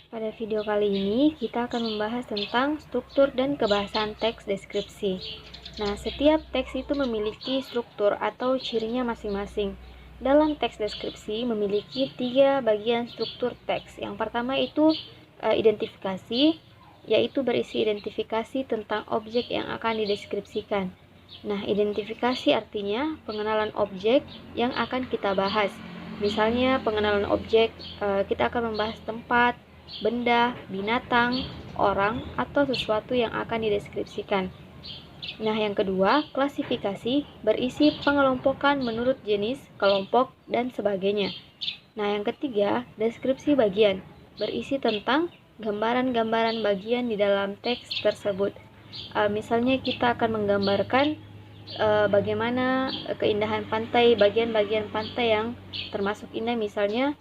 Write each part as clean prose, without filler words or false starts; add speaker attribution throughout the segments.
Speaker 1: Pada video kali ini, kita akan membahas tentang struktur dan kebahasan teks deskripsi. Nah, setiap teks itu memiliki struktur atau cirinya masing-masing. Dalam teks deskripsi memiliki 3 bagian struktur teks. Yang pertama itu identifikasi, yaitu berisi identifikasi tentang objek yang akan dideskripsikan. Nah, identifikasi artinya pengenalan objek yang akan kita bahas. Misalnya pengenalan objek, kita akan membahas tempat, benda, binatang, orang, atau sesuatu yang akan dideskripsikan. Nah, yang kedua, klasifikasi berisi pengelompokan menurut jenis, kelompok, dan sebagainya. Nah, yang ketiga, deskripsi bagian berisi tentang gambaran-gambaran bagian di dalam teks tersebut. Misalnya kita akan menggambarkan bagaimana keindahan pantai, bagian-bagian pantai yang termasuk indah, misalnya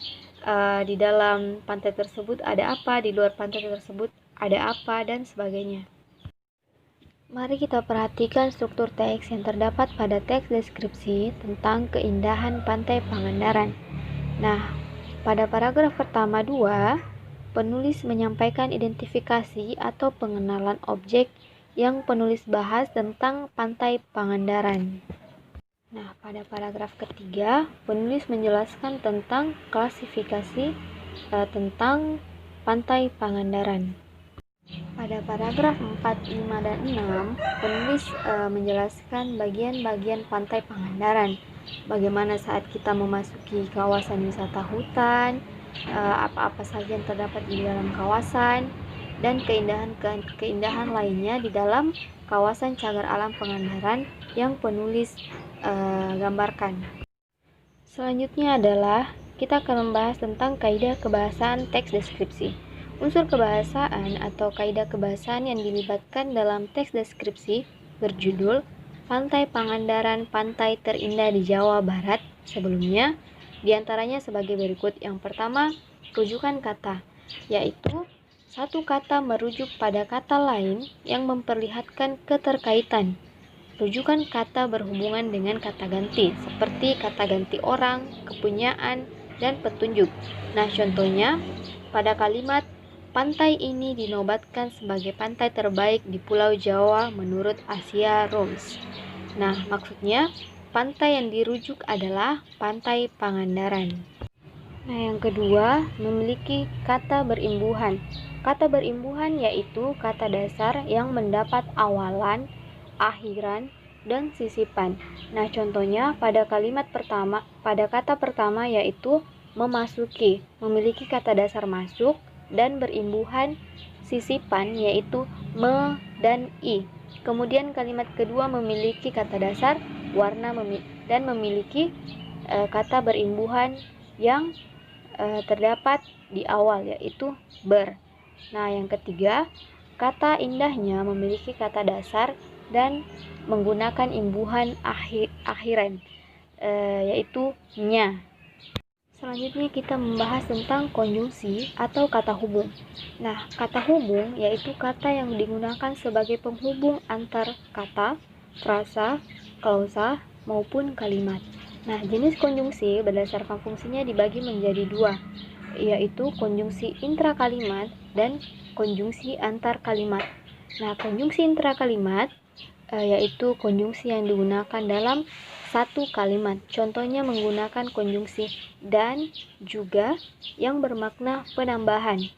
Speaker 1: di dalam pantai tersebut ada apa, di luar pantai tersebut ada apa, dan sebagainya. Mari kita perhatikan struktur teks yang terdapat pada teks deskripsi tentang keindahan pantai Pangandaran. Nah, pada paragraf pertama 2, penulis menyampaikan identifikasi atau pengenalan objek yang penulis bahas tentang pantai Pangandaran. Nah, pada paragraf ketiga, penulis menjelaskan tentang klasifikasi tentang pantai Pangandaran. Pada paragraf 4, 5, dan 6, penulis menjelaskan bagian-bagian pantai Pangandaran. Bagaimana saat kita memasuki kawasan wisata hutan, apa-apa saja yang terdapat di dalam kawasan, dan keindahan lainnya di dalam kawasan cagar alam Pangandaran yang penulis gambarkan. Selanjutnya adalah kita akan membahas tentang kaidah kebahasaan teks deskripsi. Unsur kebahasaan atau kaidah kebahasaan yang dilibatkan dalam teks deskripsi berjudul Pantai Pangandaran, pantai terindah di Jawa Barat sebelumnya, diantaranya sebagai berikut. Yang pertama, rujukan kata, yaitu satu kata merujuk pada kata lain yang memperlihatkan keterkaitan. Rujukan kata berhubungan dengan kata ganti, seperti kata ganti orang, kepunyaan, dan petunjuk. Nah, contohnya pada kalimat pantai ini dinobatkan sebagai pantai terbaik di Pulau Jawa menurut Asia Roms. Nah, maksudnya pantai yang dirujuk adalah pantai Pangandaran. Nah, yang kedua, memiliki kata berimbuhan. Kata berimbuhan yaitu kata dasar yang mendapat awalan, akhiran, dan sisipan. Nah, contohnya pada kalimat pertama, pada kata pertama yaitu memasuki, memiliki kata dasar masuk dan berimbuhan sisipan yaitu me dan i. Kemudian kalimat kedua memiliki kata dasar warna dan memiliki kata berimbuhan yang terdapat di awal yaitu ber. Nah, yang ketiga, kata indahnya memiliki kata dasar dan menggunakan imbuhan akhiran yaitu nya. Selanjutnya kita membahas tentang konjungsi atau kata hubung. Nah, kata hubung yaitu kata yang digunakan sebagai penghubung antar kata, frasa, klausa, maupun kalimat. Nah, jenis konjungsi berdasarkan fungsinya dibagi menjadi 2, yaitu konjungsi intrakalimat dan konjungsi antar kalimat. Nah, konjungsi intrakalimat yaitu konjungsi yang digunakan dalam satu kalimat. Contohnya menggunakan konjungsi dan juga yang bermakna penambahan.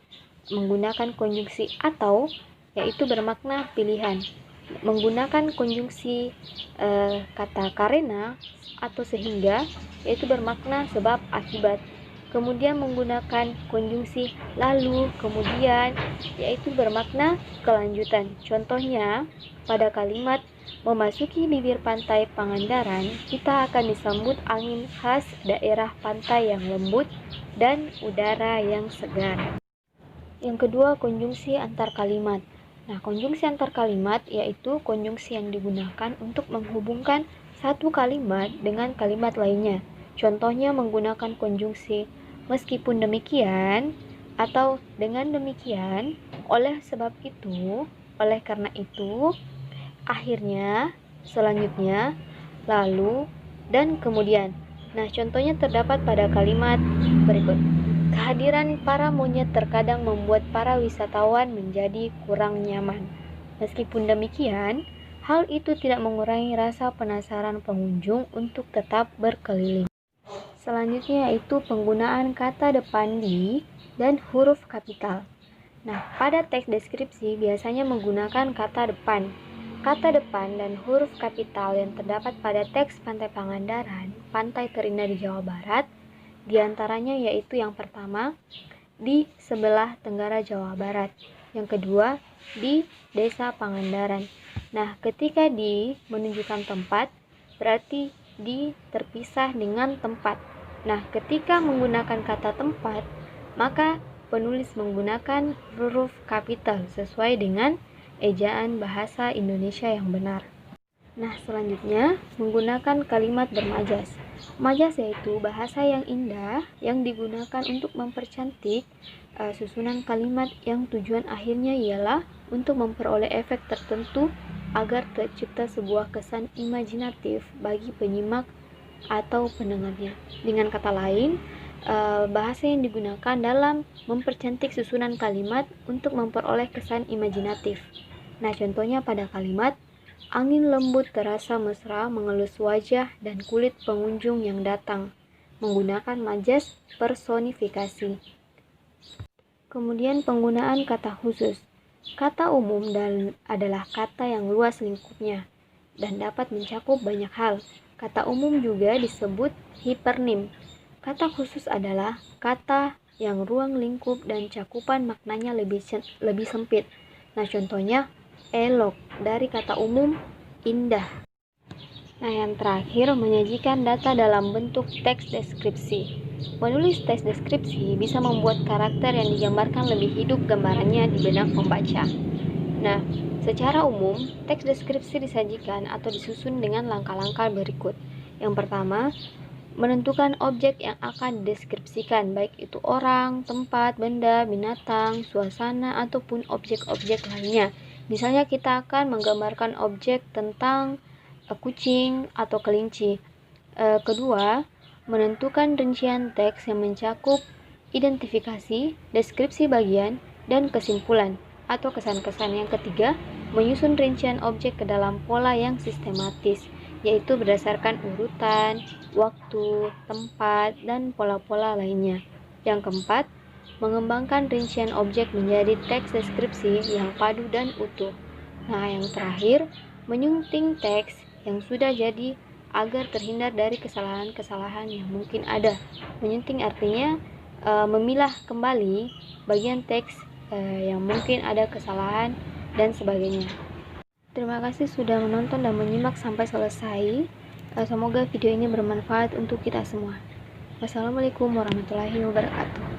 Speaker 1: Menggunakan konjungsi atau yaitu bermakna pilihan. Menggunakan konjungsi kata karena atau sehingga yaitu bermakna sebab akibat. Kemudian menggunakan konjungsi lalu, kemudian yaitu bermakna kelanjutan. Contohnya pada kalimat memasuki bibir pantai Pangandaran, kita akan disambut angin khas daerah pantai yang lembut dan udara yang segar. Yang kedua, konjungsi antar kalimat. Nah, konjungsi antar kalimat yaitu konjungsi yang digunakan untuk menghubungkan satu kalimat dengan kalimat lainnya. Contohnya menggunakan konjungsi meskipun demikian atau dengan demikian, oleh sebab itu, oleh karena itu, akhirnya, selanjutnya, lalu, dan kemudian. Nah, contohnya terdapat pada kalimat berikut. Kehadiran para monyet terkadang membuat para wisatawan menjadi kurang nyaman. Meskipun demikian, hal itu tidak mengurangi rasa penasaran pengunjung untuk tetap berkeliling. Selanjutnya yaitu penggunaan kata depan di dan huruf kapital. Nah, pada teks deskripsi biasanya menggunakan kata depan. Kata depan dan huruf kapital yang terdapat pada teks Pantai Pangandaran, pantai terindah di Jawa Barat, diantaranya yaitu yang pertama, di sebelah tenggara Jawa Barat. Yang kedua, di Desa Pangandaran. Nah, ketika di menunjukkan tempat, berarti di terpisah dengan tempat. Nah, ketika menggunakan kata tempat, maka penulis menggunakan huruf kapital sesuai dengan ejaan bahasa Indonesia yang benar. Nah, selanjutnya menggunakan kalimat bermajas. Majas yaitu bahasa yang indah yang digunakan untuk mempercantik susunan kalimat yang tujuan akhirnya ialah untuk memperoleh efek tertentu agar tercipta sebuah kesan imajinatif bagi penyimak atau pendengarnya. Dengan kata lain, bahasa yang digunakan dalam mempercantik susunan kalimat untuk memperoleh kesan imajinatif. Nah, contohnya pada kalimat, angin lembut terasa mesra mengelus wajah dan kulit pengunjung yang datang, menggunakan majas personifikasi. Kemudian penggunaan kata khusus. Kata umum adalah kata yang luas lingkupnya dan dapat mencakup banyak hal. Kata umum juga disebut hipernim. Kata khusus adalah kata yang ruang lingkup dan cakupan maknanya lebih sempit. Nah, contohnya elok dari kata umum indah. Nah, yang terakhir menyajikan data dalam bentuk teks deskripsi. Penulis teks deskripsi bisa membuat karakter yang digambarkan lebih hidup gambarannya di benak pembaca. Nah, secara umum, teks deskripsi disajikan atau disusun dengan langkah-langkah berikut. Yang pertama, menentukan objek yang akan dideskripsikan, baik itu orang, tempat, benda, binatang, suasana, ataupun objek-objek lainnya. Misalnya kita akan menggambarkan objek tentang kucing atau kelinci. Kedua, menentukan rincian teks yang mencakup identifikasi, deskripsi bagian, dan kesimpulan atau kesan-kesan. Yang ketiga, menyusun rincian objek ke dalam pola yang sistematis, yaitu berdasarkan urutan, waktu, tempat, dan pola-pola lainnya. Yang keempat, mengembangkan rincian objek menjadi teks deskripsi yang padu dan utuh. Nah, yang terakhir, menyunting teks yang sudah jadi agar terhindar dari kesalahan-kesalahan yang mungkin ada. Menyunting artinya memilah kembali bagian teks yang mungkin ada kesalahan dan sebagainya. Terima kasih sudah menonton dan menyimak sampai selesai. Semoga video ini bermanfaat untuk kita semua. Wassalamualaikum warahmatullahi wabarakatuh.